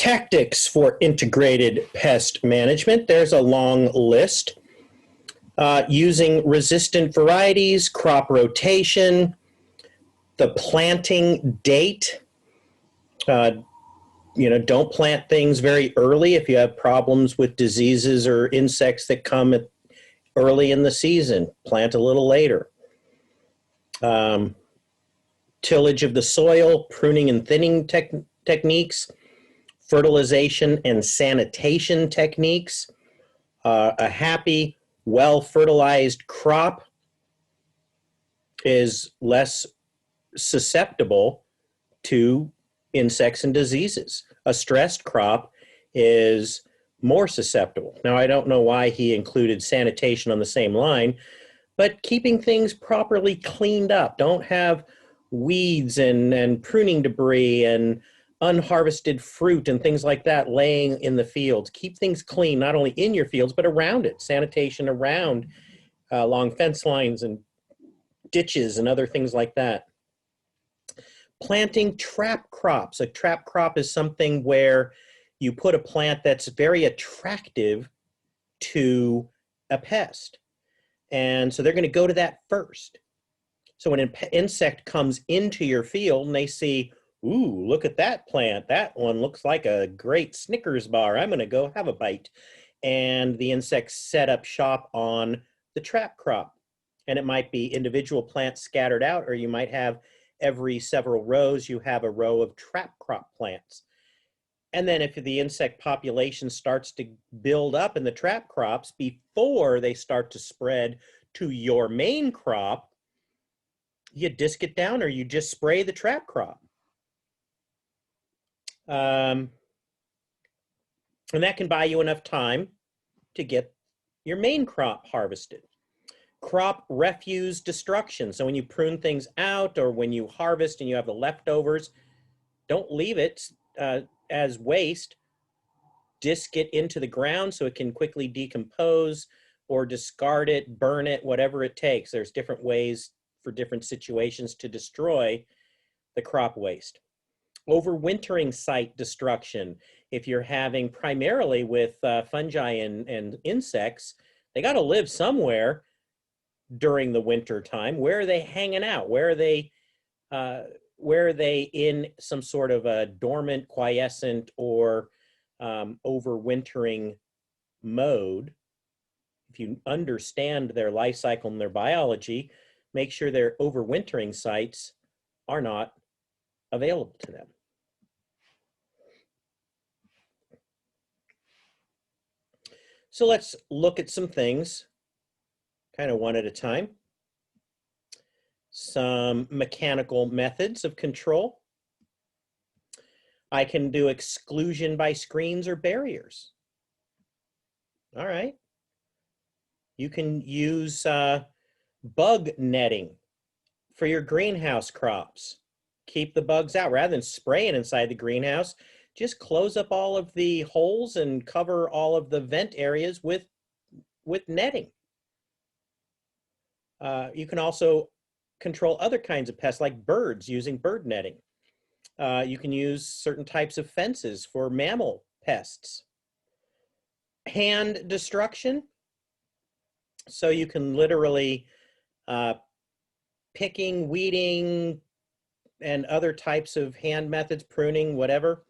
Tactics for integrated pest management. There's a long list. Using resistant varieties, crop rotation, the planting date. Don't plant things very early if you have problems with diseases or insects that come early in the season. Plant a little later. Tillage of the soil, pruning and thinning techniques, fertilization and sanitation techniques. A happy, well-fertilized crop is less susceptible to insects and diseases. A stressed crop is more susceptible. Now, I don't know why he included sanitation on the same line, but keeping things properly cleaned up. Don't have weeds and pruning debris and unharvested fruit and things like that laying in the fields. Keep things clean, not only in your fields, but around it. Sanitation around along fence lines and ditches and other things like that. Planting trap crops. A trap crop is something where you put a plant that's very attractive to a pest. And so they're going to go to that first. So when an insect comes into your field and they see, ooh, look at that plant. That one looks like a great Snickers bar. I'm going to go have a bite. And the insects set up shop on the trap crop. And it might be individual plants scattered out, or you might have every several rows, you have a row of trap crop plants. And then if the insect population starts to build up in the trap crops before they start to spread to your main crop, you disc it down or you just spray the trap crop. And that can buy you enough time to get your main crop harvested. Crop refuse destruction. So when you prune things out or when you harvest and you have the leftovers, don't leave it as waste. Disc it into the ground so it can quickly decompose, or discard it, burn it, whatever it takes. There's different ways for different situations to destroy the crop waste. Overwintering site destruction. If you're having primarily with fungi and insects, they got to live somewhere during the winter time. Where are they hanging out? Where are they in some sort of a dormant, quiescent, or overwintering mode? If you understand their life cycle and their biology, make sure their overwintering sites are not available to them. So let's look at some things, kind of one at a time. Some mechanical methods of control. I can do exclusion by screens or barriers. All right. You can use bug netting for your greenhouse crops. Keep the bugs out. Rather than spraying inside the greenhouse, just close up all of the holes and cover all of the vent areas with netting. You can also control other kinds of pests like birds using bird netting. You can use certain types of fences for mammal pests. Hand destruction. So you can literally picking, weeding, and other types of hand methods, pruning, whatever.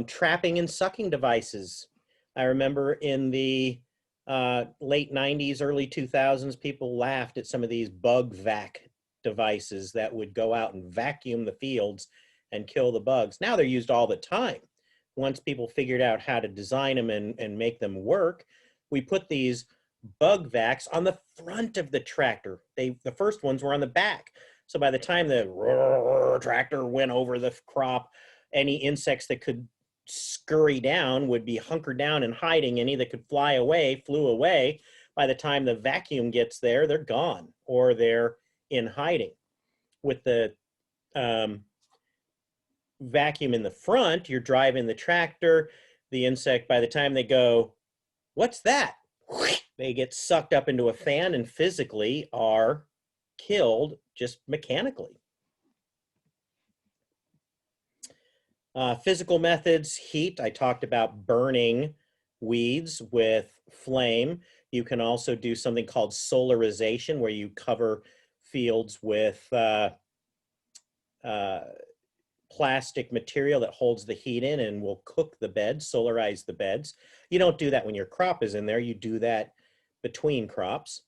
Trapping and sucking devices. I remember in the late 90s, early 2000s, people laughed at some of these bug vac devices that would go out and vacuum the fields and kill the bugs. Now they're used all the time. Once people figured out how to design them and make them work, we put these bug vacs on the front of the tractor. The first ones were on the back. So by the time the tractor went over the crop, any insects that could scurry down would be hunkered down and hiding. Any that could fly away flew away. By the time the vacuum gets there, they're gone or they're in hiding. With the vacuum in the front, you're driving the tractor. The insect, by the time they go, what's that? They get sucked up into a fan and physically are killed just mechanically. Physical methods, heat. I talked about burning weeds with flame. You can also do something called solarization, where you cover fields with plastic material that holds the heat in and will cook the beds, solarize the beds. You don't do that when your crop is in there. You do that between crops.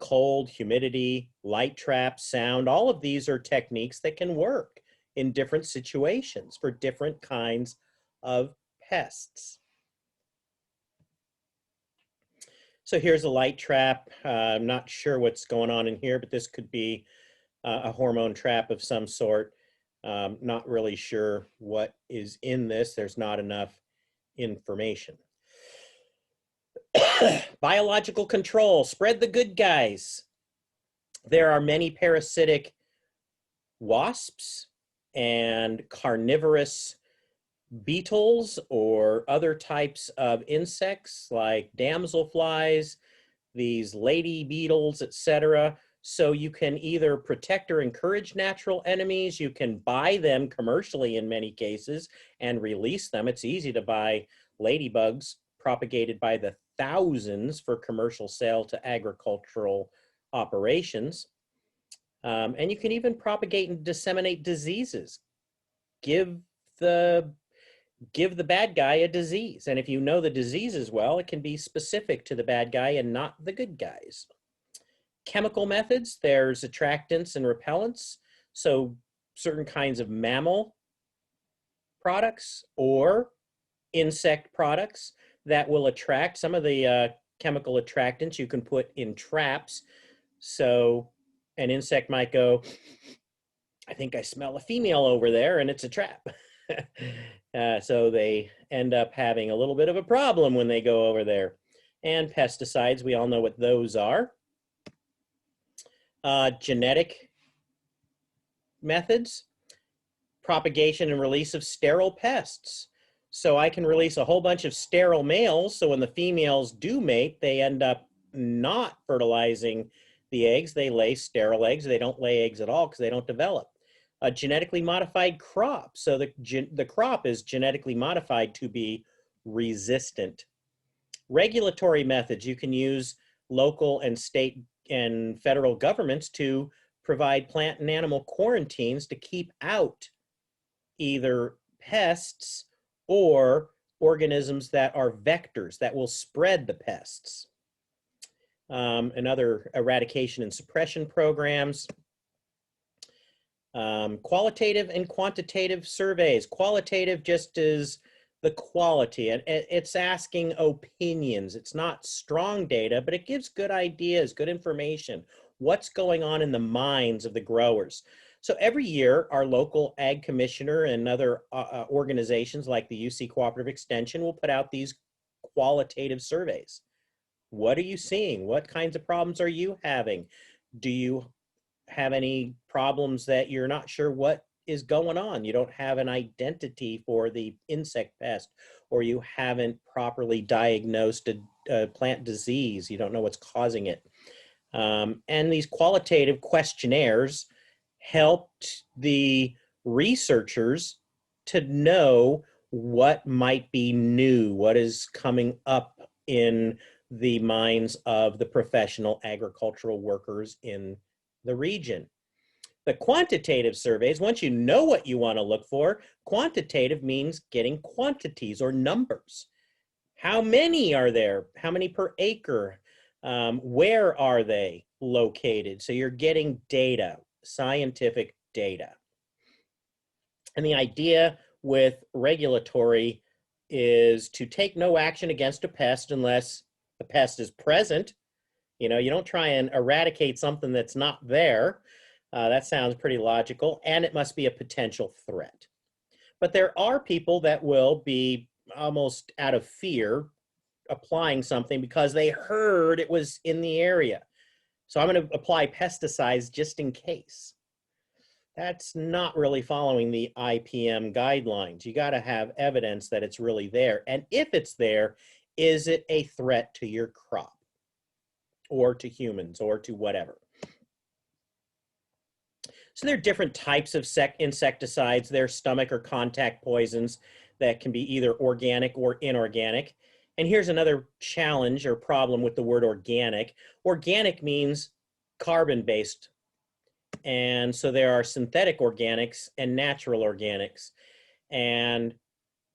Cold, humidity, light trap, sound, all of these are techniques that can work in different situations for different kinds of pests. So here's a light trap. I'm not sure what's going on in here, but this could be a hormone trap of some sort. Not really sure what is in this. There's not enough information. Biological control, spread the good guys. There are many parasitic wasps and carnivorous beetles or other types of insects like damselflies, these lady beetles, etc. So you can either protect or encourage natural enemies. You can buy them commercially in many cases and release them. It's easy to buy ladybugs propagated by the thousands for commercial sale to agricultural operations. And you can even propagate and disseminate diseases. Give the bad guy a disease. And if you know the disease as well, it can be specific to the bad guy and not the good guys. Chemical methods, there's attractants and repellents. So certain kinds of mammal products or insect products that will attract. Some of the chemical attractants you can put in traps. So an insect might go, I think I smell a female over there, and it's a trap. So they end up having a little bit of a problem when they go over there. And pesticides, we all know what those are. Genetic methods, propagation and release of sterile pests. So I can release a whole bunch of sterile males, so when the females do mate, they end up not fertilizing the eggs. They lay sterile eggs. They don't lay eggs at all because they don't develop. A genetically modified crop. So the crop is genetically modified to be resistant. Regulatory methods. You can use local and state and federal governments to provide plant and animal quarantines to keep out either pests or organisms that are vectors that will spread the pests. And other eradication and suppression programs. Qualitative and quantitative surveys. Qualitative just is the quality, and it's asking opinions. It's not strong data, but it gives good ideas, good information, what's going on in the minds of the growers. So every year, our local ag commissioner and other organizations like the UC Cooperative Extension will put out these qualitative surveys. What are you seeing? What kinds of problems are you having? Do you have any problems that you're not sure what is going on? You don't have an identity for the insect pest, or you haven't properly diagnosed a plant disease. You don't know what's causing it. And these qualitative questionnaires helped the researchers to know what might be new, what is coming up in the minds of the professional agricultural workers in the region. The quantitative surveys, once you know what you want to look for, quantitative means getting quantities or numbers. How many are there? How many per acre? Where are they located? So you're getting data, scientific data. And the idea with regulatory is to take no action against a pest unless the pest is present. You know, you don't try and eradicate something that's not there. That sounds pretty logical, and it must be a potential threat. But there are people that will be almost out of fear applying something because they heard it was in the area. So I'm going to apply pesticides just in case. That's not really following the IPM guidelines. You got to have evidence that it's really there. And if it's there, is it a threat to your crop or to humans or to whatever? So there are different types of insecticides. There are stomach or contact poisons that can be either organic or inorganic. And here's another challenge or problem with the word organic. Organic means carbon-based. And so there are synthetic organics and natural organics. And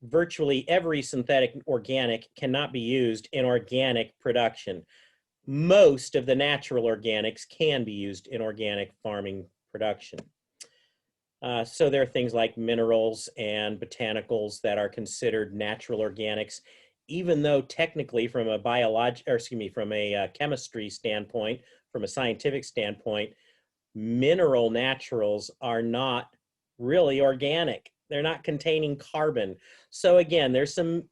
virtually every synthetic organic cannot be used in organic production. Most of the natural organics can be used in organic farming production. So there are things like minerals and botanicals that are considered natural organics, even though technically from a chemistry standpoint, from a scientific standpoint, mineral naturals are not really organic. They're not containing carbon. So again, there's some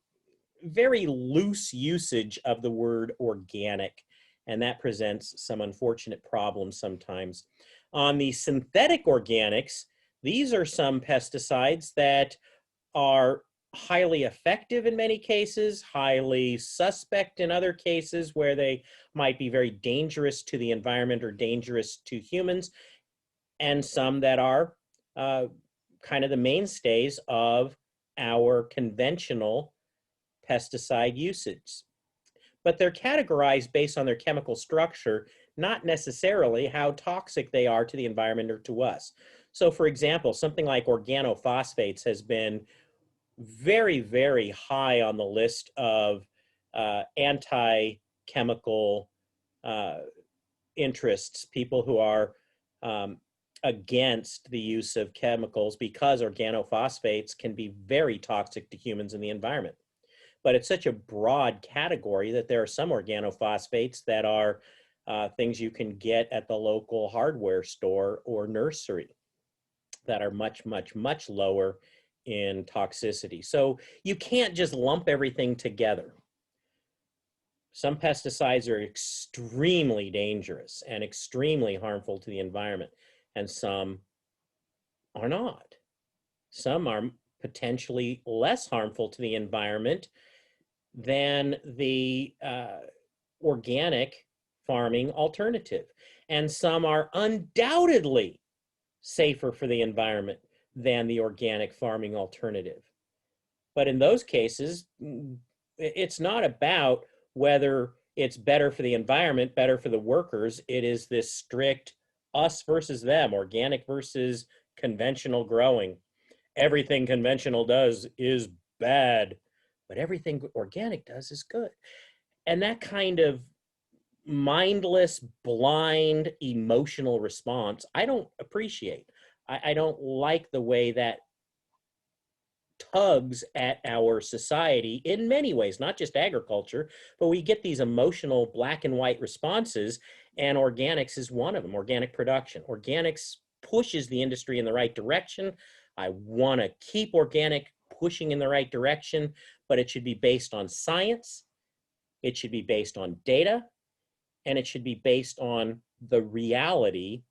very loose usage of the word organic, and that presents some unfortunate problems sometimes. On the synthetic organics, these are some pesticides that are highly effective in many cases, highly suspect in other cases where they might be very dangerous to the environment or dangerous to humans, and some that are kind of the mainstays of our conventional pesticide usage. But they're categorized based on their chemical structure, not necessarily how toxic they are to the environment or to us. So for example, something like organophosphates has been very, very high on the list of anti-chemical interests, people who are against the use of chemicals because organophosphates can be very toxic to humans and the environment. But it's such a broad category that there are some organophosphates that are things you can get at the local hardware store or nursery that are much, much, much lower in toxicity. So you can't just lump everything together. Some pesticides are extremely dangerous and extremely harmful to the environment, and some are not. Some are potentially less harmful to the environment than the organic farming alternative. And some are undoubtedly safer for the environment than the organic farming alternative. But in those cases, it's not about whether it's better for the environment, better for the workers. It is this strict us versus them, organic versus conventional growing. Everything conventional does is bad, but everything organic does is good. And that kind of mindless, blind, emotional response, I don't appreciate. I don't like the way that tugs at our society in many ways, not just agriculture, but we get these emotional black and white responses, and organics is one of them, organic production. Organics pushes the industry in the right direction. I want to keep organic pushing in the right direction, but it should be based on science, it should be based on data, and it should be based on the reality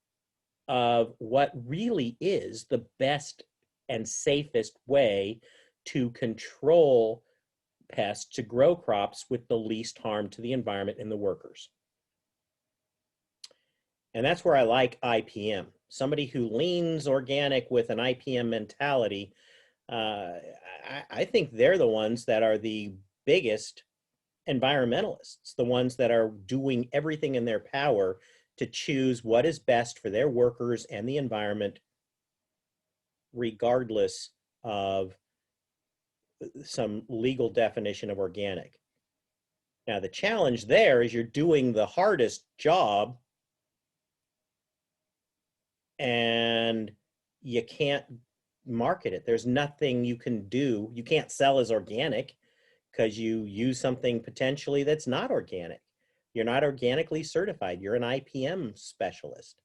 of what really is the best and safest way to control pests, to grow crops with the least harm to the environment and the workers. And that's where I like IPM. Somebody who leans organic with an IPM mentality, I think they're the ones that are the biggest environmentalists, the ones that are doing everything in their power to choose what is best for their workers and the environment, regardless of some legal definition of organic. Now, the challenge there is you're doing the hardest job and you can't market it. There's nothing you can do. You can't sell as organic because you use something potentially that's not organic. You're not organically certified. You're an IPM specialist.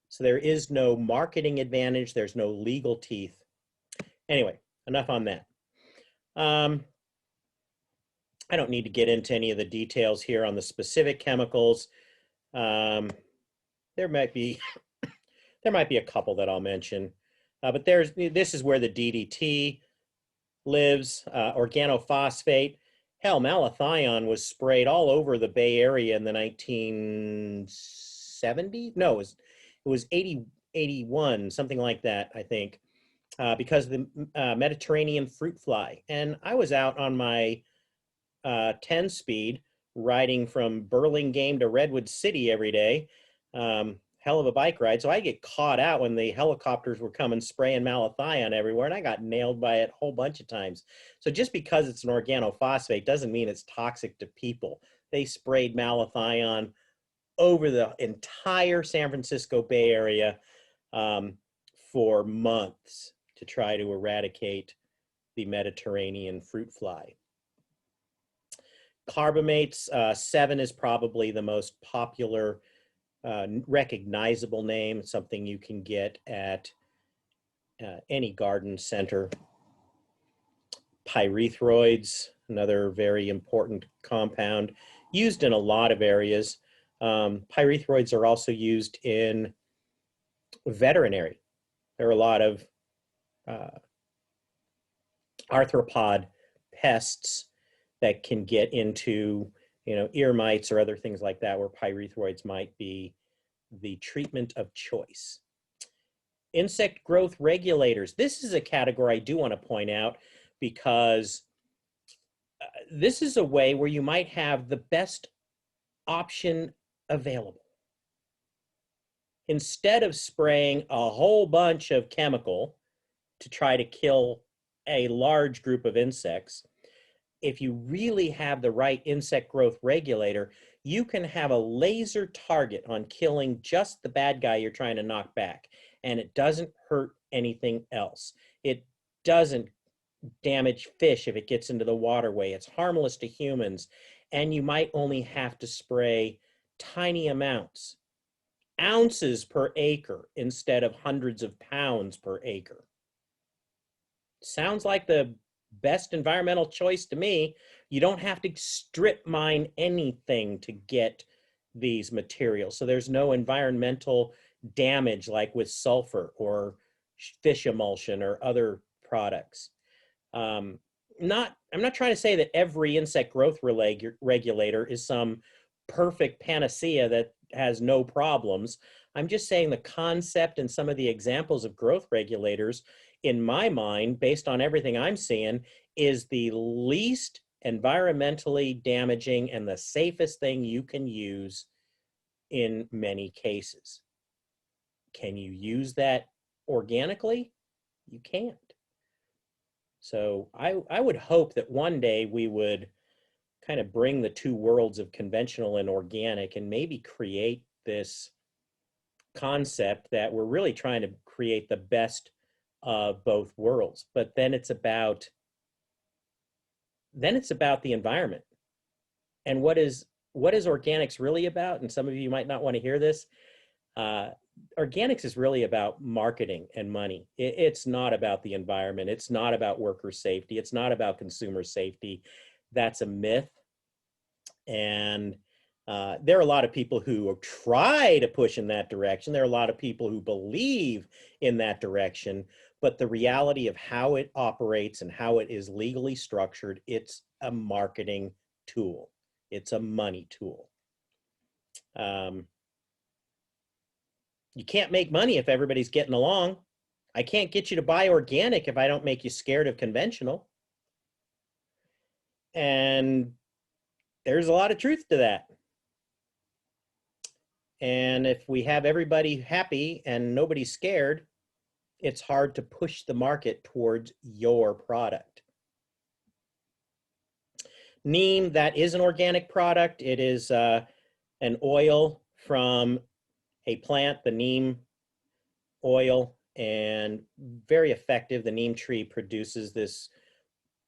So there is no marketing advantage. There's no legal teeth. Anyway, enough on that. I don't need to get into any of the details here on the specific chemicals. There might be a couple that I'll mention, but this is where the DDT lives, organophosphate. Hell, malathion was sprayed all over the Bay Area in the 1970s. No, it was 80, 81, something like that, I think, because of the Mediterranean fruit fly. And I was out on my 10 speed riding from Burlingame to Redwood City every day. Hell of a bike ride. So I get caught out when the helicopters were coming spraying malathion everywhere, and I got nailed by it a whole bunch of times. So just because it's an organophosphate doesn't mean it's toxic to people. They sprayed malathion over the entire San Francisco Bay Area for months to try to eradicate the Mediterranean fruit fly. Carbamates, 7 is probably the most popular recognizable name, something you can get at any garden center. Pyrethroids, another very important compound, used in a lot of areas. Pyrethroids are also used in veterinary. There are a lot of arthropod pests that can get into, ear mites or other things like that, where pyrethroids might be the treatment of choice. Insect growth regulators. This is a category I do want to point out because this is a way where you might have the best option available. Instead of spraying a whole bunch of chemical to try to kill a large group of insects, if you really have the right insect growth regulator, you can have a laser target on killing just the bad guy you're trying to knock back, and it doesn't hurt anything else. It doesn't damage fish if it gets into the waterway. It's harmless to humans, and you might only have to spray tiny amounts, ounces per acre instead of hundreds of pounds per acre. Sounds like the best environmental choice to me. You don't have to strip mine anything to get these materials. So there's no environmental damage like with sulfur or fish emulsion or other products. I'm not trying to say that every insect growth regulator is some perfect panacea that has no problems. I'm just saying the concept and some of the examples of growth regulators, in my mind, based on everything I'm seeing, is the least environmentally damaging and the safest thing you can use in many cases. Can you use that organically? You can't. So I would hope that one day we would kind of bring the two worlds of conventional and organic and maybe create this concept that we're really trying to create the best of both worlds. But then it's about the environment. And what is organics really about? And some of you might not want to hear this. Organics is really about marketing and money. It's not about the environment. It's not about worker safety. It's not about consumer safety. That's a myth. And there are a lot of people who try to push in that direction. There are a lot of people who believe in that direction. But the reality of how it operates and how it is legally structured, it's a marketing tool. It's a money tool. You can't make money if everybody's getting along. I can't get you to buy organic if I don't make you scared of conventional. And there's a lot of truth to that. And if we have everybody happy and nobody's scared, it's hard to push the market towards your product. Neem, that is an organic product. It is an oil from a plant, the neem oil, and very effective. The neem tree produces this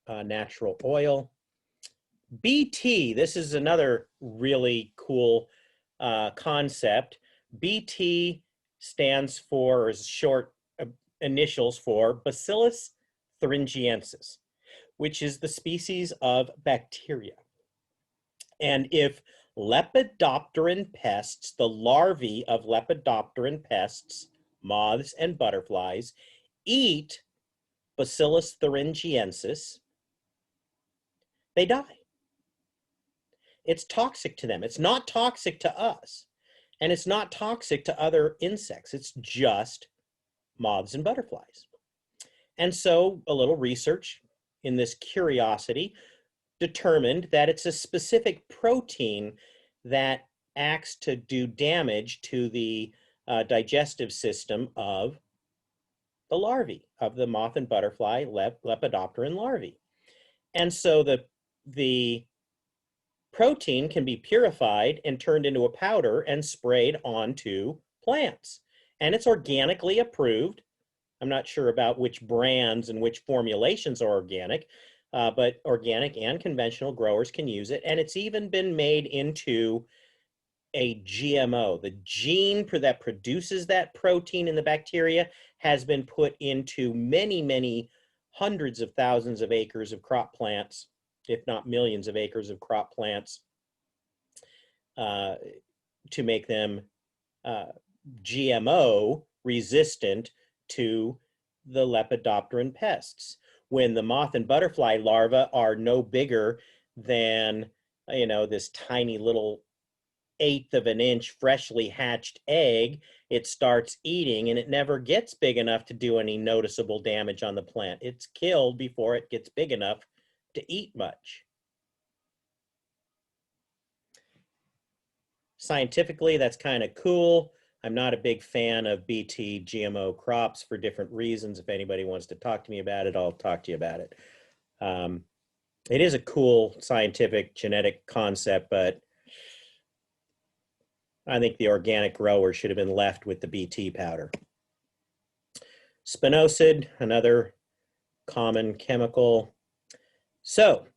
natural oil. BT, this is another really cool concept. BT stands for, or is short initials for, Bacillus thuringiensis, which is the species of bacteria. And if lepidopteran pests, the larvae of lepidopteran pests, moths and butterflies, eat Bacillus thuringiensis, they die. It's toxic to them. It's not toxic to us. And it's not toxic to other insects. It's just moths and butterflies. And so a little research in this curiosity determined that it's a specific protein that acts to do damage to the digestive system of the larvae, of the moth and butterfly lepidopteran larvae. And so the protein can be purified and turned into a powder and sprayed onto plants. And it's organically approved. I'm not sure about which brands and which formulations are organic, but organic and conventional growers can use it. And it's even been made into a GMO. The gene that produces that protein in the bacteria has been put into many, many hundreds of thousands of acres of crop plants, if not millions of acres of crop plants, to make them GMO resistant to the lepidopteran pests. When the moth and butterfly larvae are no bigger than, this tiny little 1/8 of an inch freshly hatched egg, it starts eating and it never gets big enough to do any noticeable damage on the plant. It's killed before it gets big enough to eat much. Scientifically, that's kind of cool. I'm not a big fan of BT GMO crops for different reasons. If anybody wants to talk to me about it, I'll talk to you about it. It is a cool scientific genetic concept, but I think the organic grower should have been left with the BT powder. Spinosad, another common chemical. So,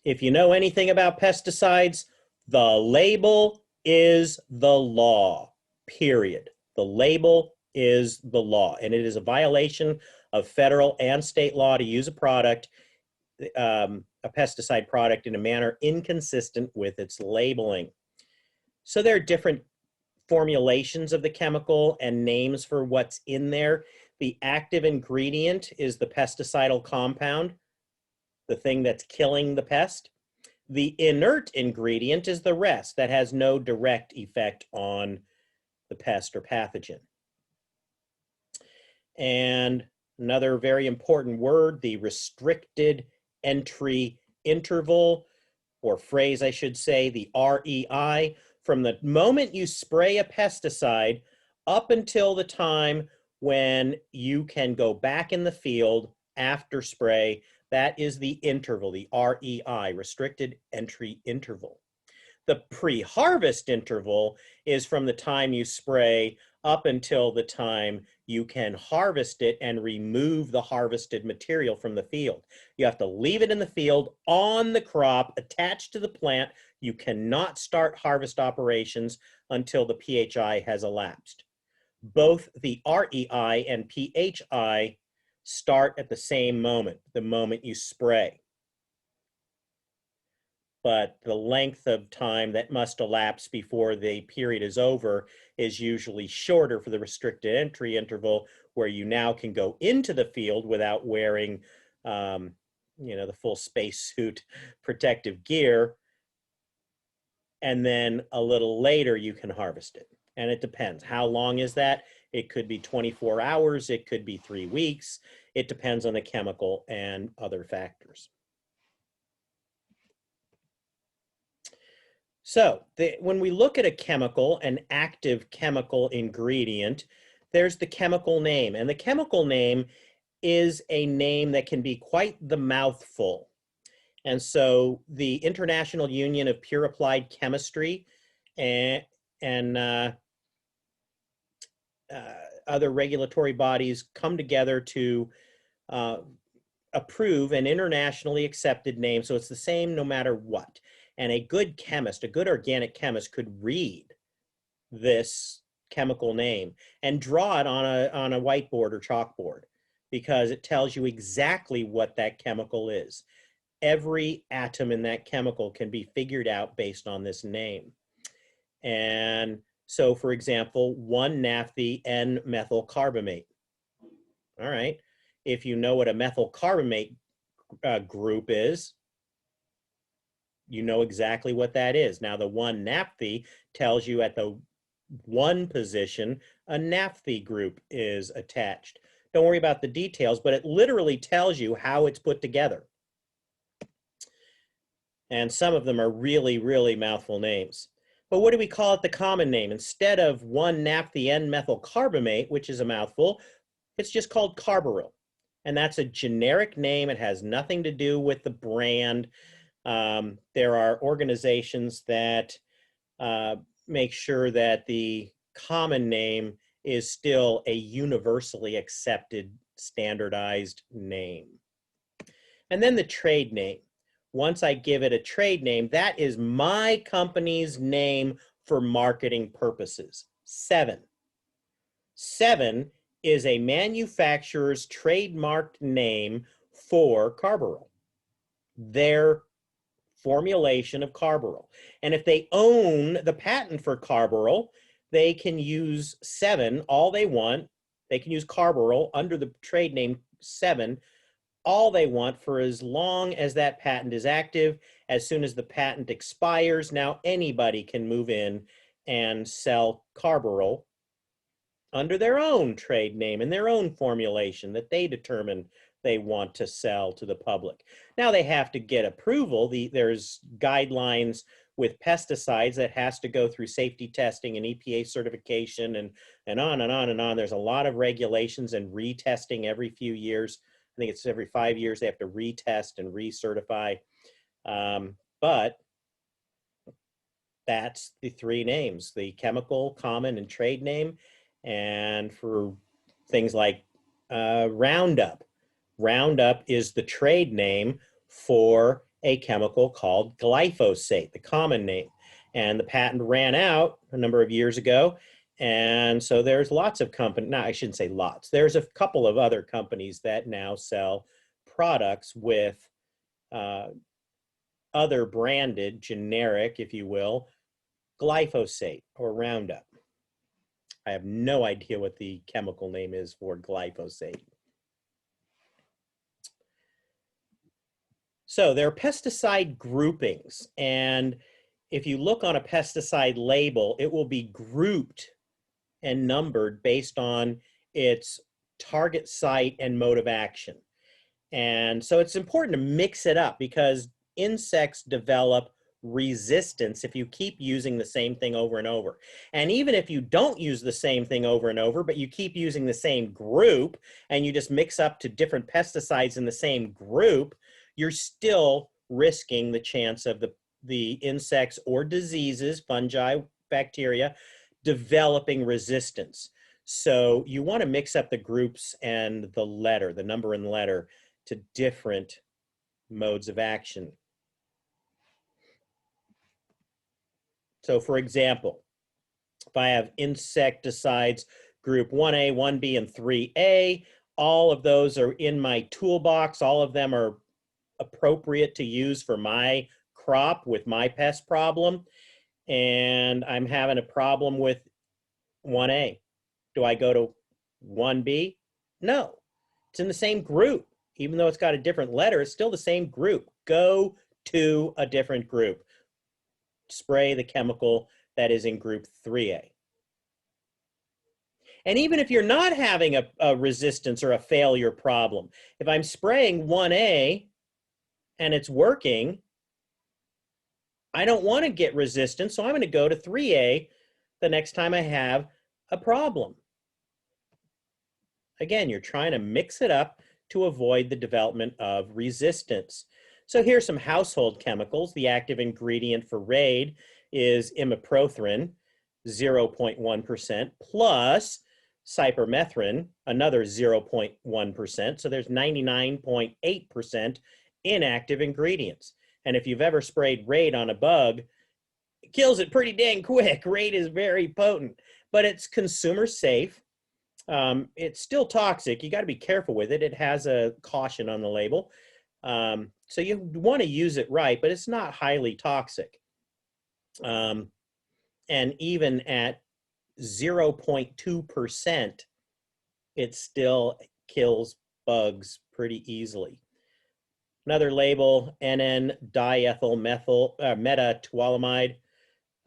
if you know anything about pesticides, the label is the law, period. The label is the law, and it is a violation of federal and state law to use a product, a pesticide product, in a manner inconsistent with its labeling. So there are different formulations of the chemical and names for what's in there. The active ingredient is the pesticidal compound, the thing that's killing the pest. The inert ingredient is the rest that has no direct effect on the pest or pathogen. And another very important word, the restricted entry interval, or phrase I should say, the REI. From the moment you spray a pesticide up until the time when you can go back in the field after spray, that is the interval, the REI, restricted entry interval. The pre-harvest interval is from the time you spray up until the time you can harvest it and remove the harvested material from the field. You have to leave it in the field on the crop, attached to the plant. You cannot start harvest operations until the PHI has elapsed. Both the REI and PHI start at the same moment, the moment you spray. But the length of time that must elapse before the period is over is usually shorter for the restricted entry interval, where you now can go into the field without wearing, the full spacesuit protective gear. And then a little later, you can harvest it. And it depends. How long is that? It could be 24 hours. It could be 3 weeks. It depends on the chemical and other factors. So when we look at a chemical, an active chemical ingredient, there's the chemical name. And the chemical name is a name that can be quite the mouthful. And so the International Union of Pure Applied Chemistry and other regulatory bodies come together to approve an internationally accepted name. So it's the same no matter what. And a good chemist, a good organic chemist, could read this chemical name and draw it on a whiteboard or chalkboard, because it tells you exactly what that chemical is. Every atom in that chemical can be figured out based on this name. And so, for example, 1-naphthy N-methyl carbamate. All right. If you know what a methyl carbamate group is, you know exactly what that is. Now, the 1-naphthy tells you at the one position, a naphtha group is attached. Don't worry about the details, but it literally tells you how it's put together. And some of them are really, really mouthful names. But what do we call it the common name? Instead of 1-naphtha N-methyl carbamate, which is a mouthful, it's just called carbaryl. And that's a generic name. It has nothing to do with the brand. There are organizations that make sure that the common name is still a universally accepted, standardized name. And then the trade name. Once I give it a trade name, that is my company's name for marketing purposes. 7. 7 is a manufacturer's trademarked name for carbaryl, their formulation of carbaryl. And if they own the patent for carbaryl, they can use 7 all they want. They can use carbaryl under the trade name 7 all they want for as long as that patent is active. As soon as the patent expires, now anybody can move in and sell carbaryl under their own trade name and their own formulation that they determine they want to sell to the public. Now they have to get approval. There's guidelines with pesticides that has to go through safety testing and EPA certification and on and on and on. There's a lot of regulations and retesting every few years. I think it's every 5 years they have to retest and recertify. But that's the 3 names, the chemical, common, and trade name. And for things like Roundup, Roundup is the trade name for a chemical called glyphosate, the common name. And the patent ran out a number of years ago. And so there's lots of companies, no, I shouldn't say lots. There's a couple of other companies that now sell products with other branded, generic, if you will, glyphosate or Roundup. I have no idea what the chemical name is for glyphosate. So there are pesticide groupings, and if you look on a pesticide label, it will be grouped and numbered based on its target site and mode of action. And so it's important to mix it up because insects develop resistance if you keep using the same thing over and over. And even if you don't use the same thing over and over, but you keep using the same group and you just mix up to different pesticides in the same group, you're still risking the chance of the insects or diseases, fungi, bacteria, developing resistance. So you want to mix up the groups and the letter, the number and letter, to different modes of action. So for example, if I have insecticides group 1A, 1B, and 3A, all of those are in my toolbox. All of them are appropriate to use for my crop with my pest problem. And I'm having a problem with 1A. Do I go to 1B? No, it's in the same group. Even though it's got a different letter, it's still the same group. Go to a different group. Spray the chemical that is in group 3A. And even if you're not having a resistance or a failure problem, if I'm spraying 1A and it's working, I don't want to get resistance, so I'm going to go to 3A the next time I have a problem. Again, you're trying to mix it up to avoid the development of resistance. So here's some household chemicals. The active ingredient for RAID is imipropyl, 0.1%, plus cypermethrin, another 0.1%. So there's 99.8% inactive ingredients. And if you've ever sprayed RAID on a bug, it kills it pretty dang quick. RAID is very potent, but it's consumer safe. It's still toxic. You got to be careful with it. It has a caution on the label. So you want to use it right, but it's not highly toxic. And even at 0.2%, it still kills bugs pretty easily. Another label, NN-diethyl methyl metatoluamide,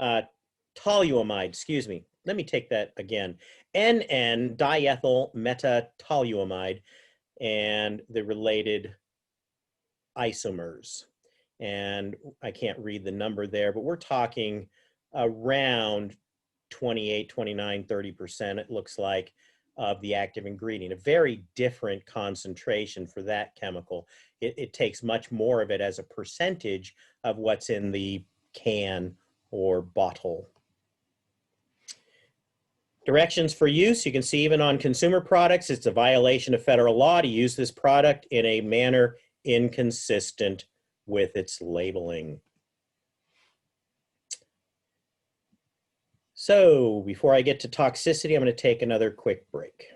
toluamide, excuse me. let me take that again. NN diethyl metatoluamide and the related isomers. And I can't read the number there, but we're talking around 28, 29, 30%, it looks like, of the active ingredient, a very different concentration for that chemical. It takes much more of it as a percentage of what's in the can or bottle. Directions for use, you can see even on consumer products, it's a violation of federal law to use this product in a manner inconsistent with its labeling. So before I get to toxicity, I'm going to take another quick break.